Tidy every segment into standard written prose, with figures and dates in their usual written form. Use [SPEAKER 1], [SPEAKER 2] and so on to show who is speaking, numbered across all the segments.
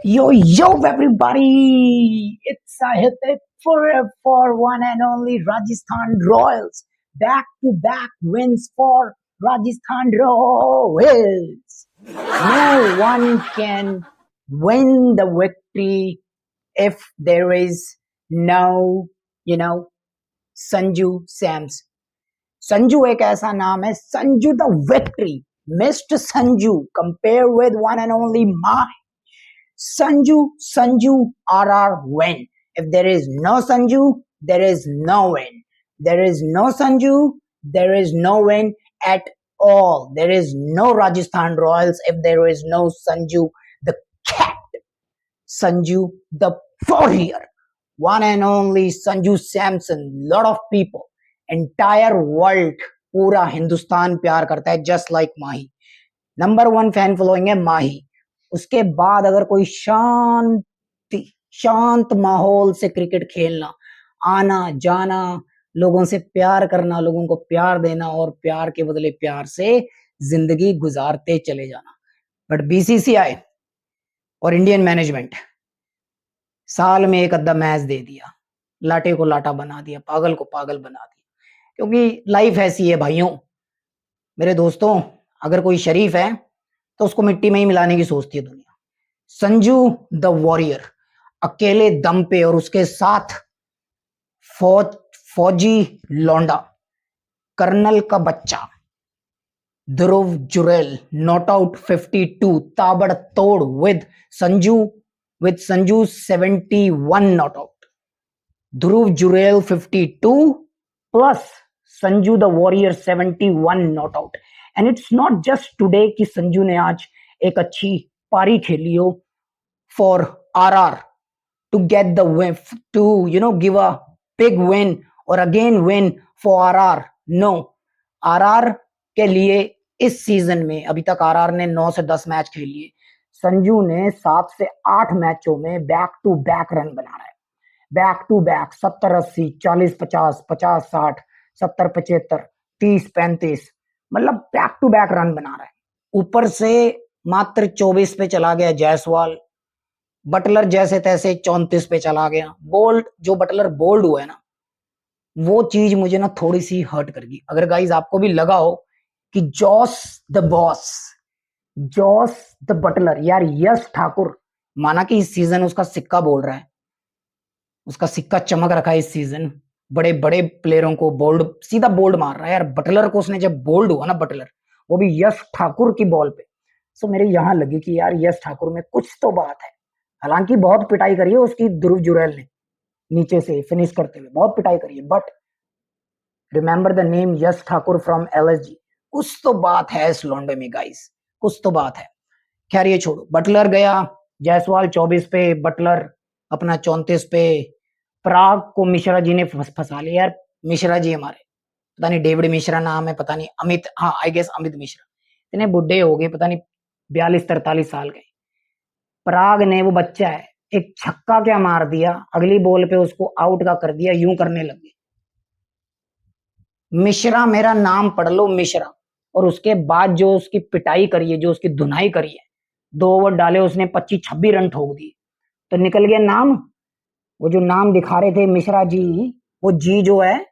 [SPEAKER 1] Yo, everybody! It's a hit for one and only Rajasthan Royals. Back to back wins for Rajasthan Royals. No one can win the victory if there is no, Sanju Sams. Sanju एक ऐसा नाम है Sanju the victory mister Sanju compare with one and only my Sanju, RR win. If there is no Sanju, there is no win. There is no Sanju, there is no win at all. There is no Rajasthan Royals if there is no Sanju, the cat. Sanju, the warrior. One and only Sanju Samson. Lot of people, entire world, पूरा हिंदुस्तान प्यार करता है just like माही. Number 1 fan following है माही. उसके बाद अगर कोई शांत माहौल से क्रिकेट खेलना, आना जाना, लोगों से प्यार करना, लोगों को प्यार देना और प्यार के बदले प्यार से जिंदगी गुजारते चले जाना. बट बीसीसीआई और इंडियन मैनेजमेंट साल में एक अद्धा मैच दे दिया, लाटे को लाटा बना दिया, पागल को पागल बना दिया. क्योंकि लाइफ ऐसी है भाइयों, मेरे दोस्तों. अगर कोई शरीफ है तो उसको मिट्टी में ही मिलाने की सोचती है दुनिया. संजू द वॉरियर अकेले दम पे और उसके साथ फौजी लौंडा, कर्नल का बच्चा ध्रुव जुरेल नॉट आउट 52 ताबड़तोड़ with Sanju 71 not out. Dhruv Jurel 52 plus Sanju the warrior 71 not out. And it's not just today कि संजू ने आज एक अच्छी पारी खेली हो for RR to get the win, to give a big win और again win for RR. No, RR के लिए इस सीजन में अभी तक आरआर ने 9 से 10 मैच खेल लिए. संजू ने 7 से 8 मैचों में बैक टू बैक रन बना रहा है. बैक टू बैक 70-80, 40-50, 50-60, 70-75, 30-35, मतलब बैक टू बैक रन बना रहा है. ऊपर से मात्र 24 पे चला गया जायसवाल. बटलर जैसे तैसे 34 पे चला गया. बोल्ड, जो बटलर बोल्ड हुआ है ना, वो चीज मुझे ना थोड़ी सी हर्ट कर गई. अगर गाइज आपको भी लगा हो कि Jos the boss, Jos the Buttler, यार यश ठाकुर, माना कि इस सीजन उसका सिक्का बोल रहा है, उसका सिक्का चमक रखा है इस सीजन, बड़े बड़े प्लेयरों को बोल्ड, सीधा बोल्ड मार रहा है. यार बटलर को उसने जब बोल्ड हुआ ना, बटलर, वो भी यश ठाकुर की बॉल पे, सो मेरे यहां लगी कि यार यश ठाकुर में कुछ तो बात है. हालांकि बहुत पिटाई करी है उसकी ध्रुव जुरैल ने, नीचे से फिनिश करते हुए बहुत पिटाई करी है, but remember the name Yash Thakur from LSG. कुछ तो बात है इस लौंडे में गाइस, कुछ तो बात है. खैर ये छोड़ो, बटलर गया, जायसवाल 24 पे, बटलर अपना 34 पे. प्राग को मिश्रा जी ने फंसा लिया. यार मिश्रा जी हमारे, पता नहीं डेविड मिश्रा नाम है, पता नहीं अमित, हाँ आई गेस अमित मिश्रा, इतने बुढ़े हो गए, पता नहीं 42-43 साल के. प्राग ने, वो बच्चा है, एक छक्का क्या मार दिया, अगली बॉल पे उसको आउट का कर दिया, यूं करने लगे. मिश्रा, मेरा नाम पढ़ लो मिश्रा. और उसके बाद जो उसकी पिटाई करी है, जो उसकी धुनाई करी है, 2 ओवर डाले उसने, 25-26 रन ठोक दिए, तो निकल गया नाम. वो जो नाम दिखा रहे थे मिश्रा जी, वो जी जो है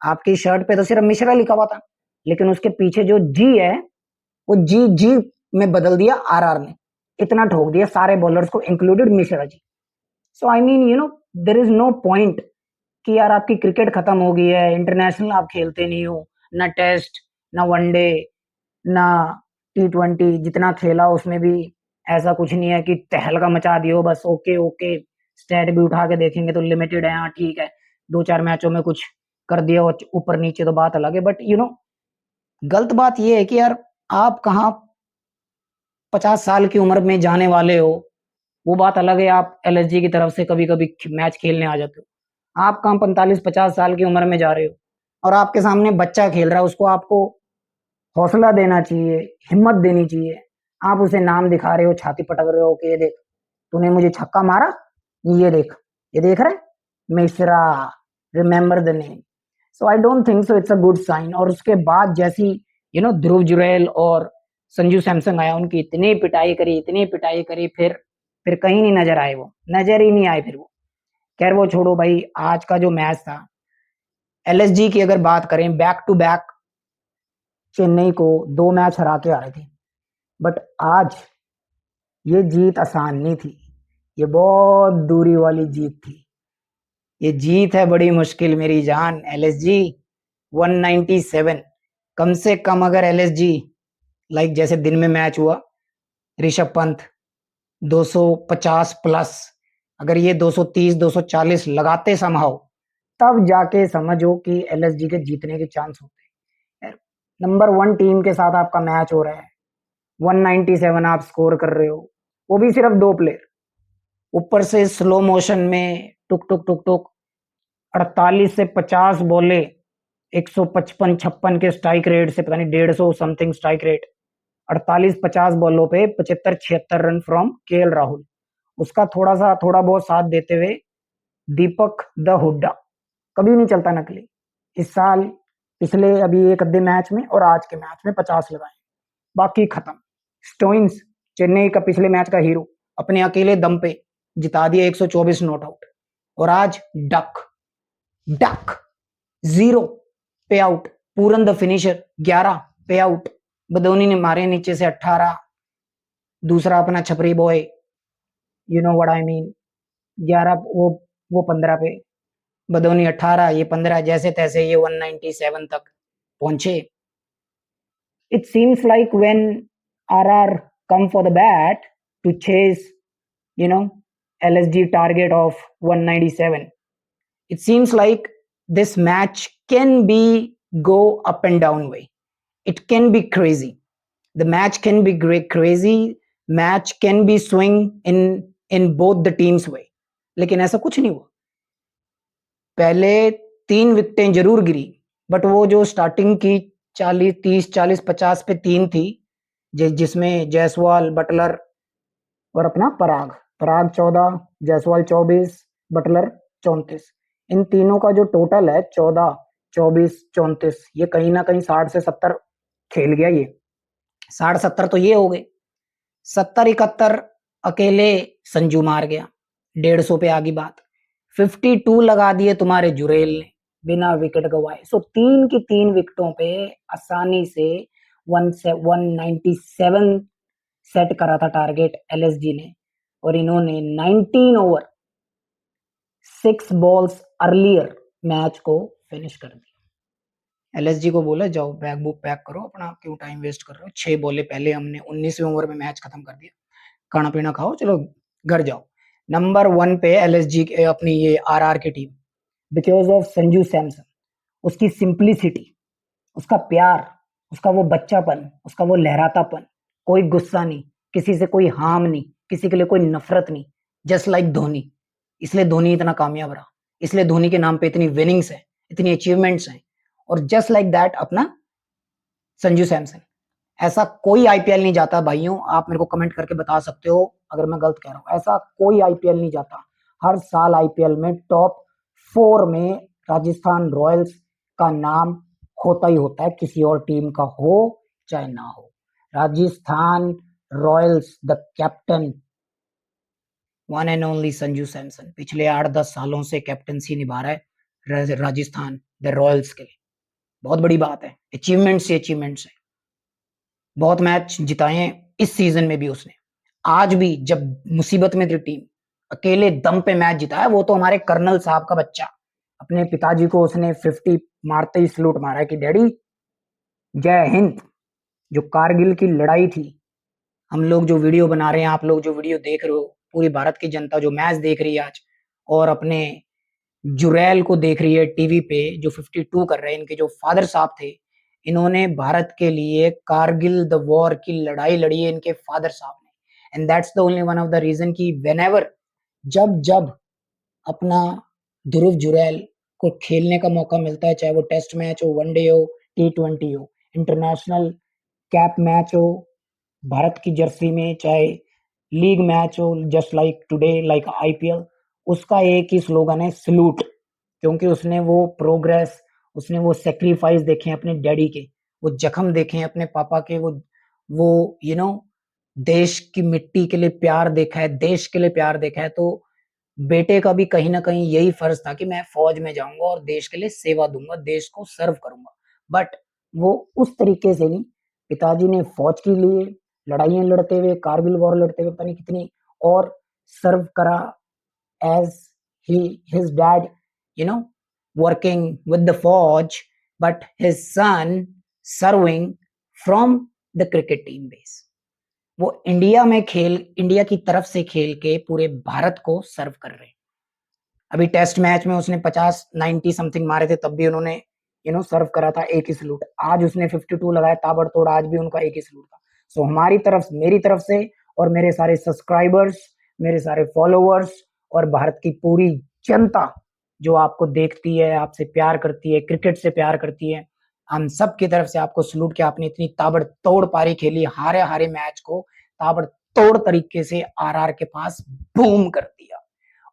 [SPEAKER 1] आपकी शर्ट पे तो सिर्फ मिश्रा लिखा हुआ था, लेकिन उसके पीछे जो जी है वो जी में बदल दिया आरआर ने. इतना ठोक दिया सारे बॉलर्स को, included Mishra ji. So I mean there is no point कि यार आपकी क्रिकेट खत्म हो गई है, इंटरनेशनल आप खेलते नहीं हो, ना टेस्ट, ना वनडे, ना T20, जितना खेला उसमें भी ऐसा कुछ नहीं है कि तहलका मचा दियो बस. ओके ओके, स्टैट भी उठा के देखेंगे तो लिमिटेड है, हाँ ठीक है, 2-4 मैचों में कुछ कर दिया ऊपर नीचे तो बात अलग है. बट गलत बात यह है कि यार आप कहाँ 50 साल की उम्र में जाने वाले हो, वो बात अलग है. आप एलएसजी की तरफ से कभी कभी मैच खेलने आ जाते हो. आप कहाँ 45-50 साल की उम्र में जा रहे हो और आपके सामने बच्चा खेल रहा है, उसको आपको हौसला देना चाहिए, हिम्मत देनी चाहिए. आप उसे नाम दिखा रहे हो, छाती पटक रहे हो कि ये देख तूने मुझे छक्का मारा, ये देख, ये देख रहे Mishra, remember the name. So I don't think so it's a good sign. और उसके बाद जैसी ध्रुव जुरैल और संजू सैमसन आया, उनकी इतनी पिटाई करी, इतनी पिटाई करी, फिर फिर कहीं नहीं नजर आए, वो नजर ही नहीं आए फिर वो। खैर वो छोड़ो भाई, आज का जो मैच था, एलएसजी की अगर बात करें, बैक टू बैक चेन्नई को 2 मैच हरा के आ रहे थे, बट आज ये जीत आसान नहीं थी, ये बहुत दूरी वाली जीत थी। ये जीत है बड़ी मुश्किल मेरी जान। एलएसजी 197, कम से कम अगर एलएसजी लाइक जैसे दिन में मैच हुआ, ऋषभ पंत 250 प्लस, अगर ये 230 240 लगाते समहाउ, तब जाके समझो कि एलएसजी के जीतने के चांस होते हैं। नंबर 1 टीम के साथ आपका मैच हो रहा है, 197 आप स्कोर कर रहे हो, वो भी सिर्फ 2 प्लेयर, ऊपर से स्लो मोशन में टुक टुक टुक टुक 48 से 50 बॉले, 155 56 के स्ट्राइक रेट से, पता नहीं 150 समथिंग स्ट्राइक रेट, 48-50 बॉलों पे 75-76 रन फ्रॉम केएल राहुल। उसका थोड़ा बहुत साथ देते हुए दीपक द हुड्डा, कभी नहीं चलता नकली। इस साल पिछले अभी एक अद्धे मैच में और आज के मैच में 50 लगाए, बाकी खत्म। स्टोइन्स, चेन्नई का पिछले मैच का हीरो, अपने अकेले दम पे जिता दिया 124 नॉट आउट। और आज डक डक 0 पे आउट, पूरन द फिनिशर 11 पे आउट, बदौनी ने मारे नीचे से 18, दूसरा अपना छपरी boy, you know what I mean, 11, वो 15 पे, बदौनी 18, ये 15, जैसे तैसे ये 197 तक पहुंचे। It seems like when RR come for the bat to chase, you know, LSG target of 197, it seems like this match can be go up and down way. It can be crazy. The match can be great crazy. Match can be swing in both the teams way. लेकिन ऐसा कुछ नहीं हुआ। पहले 3 विकेटें जरूर गिरी, but वो जो starting की 40 30 40 50 पे 3 थी, जिसमें जायसवाल, बटलर और अपना पराग, 14, जायसवाल 24, बटलर 34, इन तीनों का जो टोटल है 14 24 34, ये कहीं ना कहीं 60 से 70 खेल गया। ये 60 70 तो ये हो गए, 70 71 अकेले संजू मार गया, 150 पे आगी बात। 52 लगा दिए तुम्हारे जुरेल ने बिना विकेट गवाए। सो 3 की 3 विकेटों पे आसानी से 197 सेट करा था टारगेट एलएसजी ने, और इन्होंने 19 ओवर 6 बॉल्स अर्लियर मैच को फिनिश कर दिया। एलएसजी को बोला जाओ बैग बुक पैक करो अपना, क्यों टाइम वेस्ट कर रहे हो। 6 बॉले पहले हमने 19वें ओवर में मैच खत्म कर दिया, खाना पीना खाओ चलो घर जाओ। नंबर 1 पे एलएसजी अपनी ये आरआर की team, because of Sanju Samson, उसकी सिंप्लिसिटी, उसका प्यार, उसका वो बच्चापन, उसका वो लहरातापन, कोई गुस्सा नहीं, किसी से कोई हार्म नहीं, किसी के लिए कोई नफरत नहीं, जस्ट लाइक धोनी। इसलिए धोनी इतना कामयाब रहा, इसलिए धोनी के नाम पे इतनी विनिंग्स हैं, इतनी अचीवमेंट्स हैं। और जस्ट लाइक दैट अपना संजू सैमसन, ऐसा कोई आईपीएल नहीं जाता भाइयों, आप मेरे को कमेंट करके बता सकते हो अगर मैं गलत कह रहा हूं, ऐसा कोई आईपीएल नहीं जाता। हर साल आईपीएल में टॉप 4 में राजस्थान रॉयल्स का नाम होता ही होता है, किसी और टीम का हो चाहे ना हो। Rajasthan Royals the captain one and only Sanju Samson पिछले 8-10 सालों से कैप्टनसी निभा रहा है राजस्थान द रॉयल्स के लिए। बहुत बड़ी बात है, अचीवमेंट्स ही अचीवमेंट्स है। बहुत मैच जिताए हैं इस सीजन में भी उसने। आज भी जब मुसीबत में थी टीम, अकेले दम पे मैच जिताया, वो तो हमारे कर्नल साहब का बच्चा। अपने पिताजी को उसने 50 मारते ही सलूट मारा कि डैडी जय हिंद। जो कारगिल की लड़ाई थी, हम लोग जो वीडियो बना रहे हैं, आप लोग जो वीडियो देख रहे हो, पूरी भारत की जनता जो मैच देख रही है आज, और अपने जुरैल को देख रही है टीवी पे जो 52 कर रहे हैं, इनके जो फादर साहब थे, इन्होंने भारत के लिए कारगिल द वॉर की लड़ाई लड़ी है इनके फादर साहब ने। And that's the only one of the reason कि व्हेनेवर, जब जब अपना ध्रुव जुरैल को खेलने का मौका मिलता है, चाहे वो टेस्ट मैच हो, वनडे हो, T20 हो, इंटरनेशनल कैप मैच हो भारत की जर्सी में, चाहे लीग मैच हो, just like today like IPL, उसका एक ही स्लोगन है सलूट। क्योंकि उसने वो प्रोग्रेस, उसने वो सेक्रीफाइस देखे हैं अपने डैडी के, वो जख्म देखे हैं अपने पापा के, वो यू नो देश की मिट्टी के लिए प्यार देखा है, देश के लिए प्यार देखा है, तो बेटे का भी कहीं ना कहीं यही फर्ज था कि मैं फौज में जाऊंगा और देश के लिए सेवा दूंगा, देश को सर्व करूंगा। बट वो उस तरीके से नहीं, पिताजी ने फौज के लिए लड़ाइयां लड़ते हुए, कारगिल वॉर लड़ते हुए, पता नहीं कितनी और सर्व करा, as his dad, you know, working with the forge, but his son serving from the cricket team base. वो इंडिया में खेल, इंडिया की तरफ से खेल के पूरे भारत को सर्व कर रहे हैं। अभी टेस्ट मैच में उसने 50-90 समथिंग मारे थे, तब भी उन्होंने सर्व करा था एक ही सलूट। आज उसने 52 लगाया ताबड़तोड़, आज भी उनका एक ही सलूट था। सो हमारी तरफ, मेरी तरफ से और मेरे सारे सब्सक्राइबर्स, मेरे सारे फॉलोअर्स और भारत की पूरी जनता जो आपको देखती है, आपसे प्यार करती है, क्रिकेट से प्यार करती है, हम सब की तरफ से आपको सलूट कि आपने इतनी ताबड़तोड़ पारी खेली, हारे हारे मैच को ताबड़तोड़ तरीके से आरआर के पास बूम कर दिया।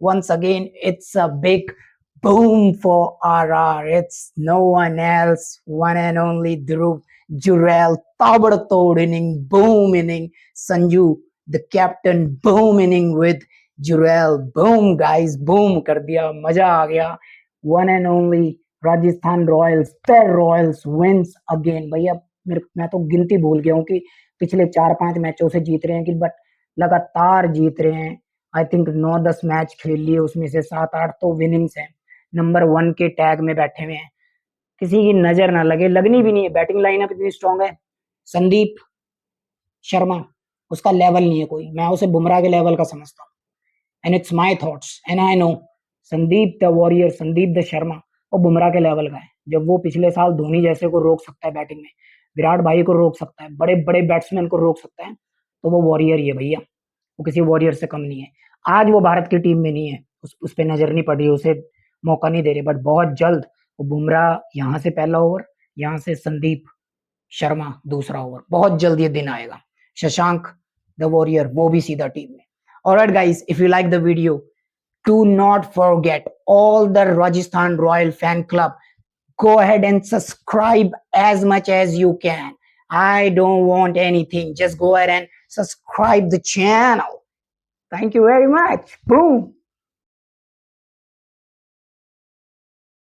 [SPEAKER 1] Once again, it's a big boom for RR. It's no one else, one and only Dhruv Jurel. Tabadtod inning, boom inning. Sanju, the captain, boom inning with Jurel. Boom, guys, boom कर दिया, मजा आ गया. One and only Rajasthan Royals, the Royals wins again. भैया मैं तो गिनती भूल गया हूँ कि पिछले 4-5 मैचों से जीत रहे हैं, कि बट लगातार जीत रहे हैं। आई थिंक 9-10 मैच खेल लिए, उसमें से 7-8 तो विनिंग्स हैं। नंबर 1 के टैग में बैठे हुए हैं, किसी की नजर ना लगे, लगनी भी नहीं है। बैटिंग लाइनअप इतनी स्ट्रांग है। संदीप शर्मा, उसका लेवल नहीं है कोई, मैं उसे बुमराह के लेवल का समझता हूँ। And it's my thoughts and I know Sandeep the warrior, Sandeep the Sharma वो बुमराह के लेवल का है। जब वो पिछले साल धोनी जैसे को रोक सकता है बैटिंग में, विराट भाई को रोक सकता है, बड़े बड़े बैट्समैन को रोक सकता है, तो वो वॉरियर ही है भैया, वो किसी वॉरियर से कम नहीं है। आज वो भारत की टीम में नहीं है, उस पर नजर नहीं पड़ रही, उसे मौका नहीं दे रहे, बट बहुत जल्द वो बुमराह यहाँ से पहला ओवर, यहाँ से संदीप शर्मा दूसरा ओवर, बहुत जल्द ये दिन आएगा। शशांक द वॉरियर वो भी सीधा टीम में। Alright guys, if you like the video, do not forget all the Rajasthan Royal fan club, go ahead and subscribe as much as you can. I don't want anything, just go ahead and subscribe the channel. Thank you very much. Boom.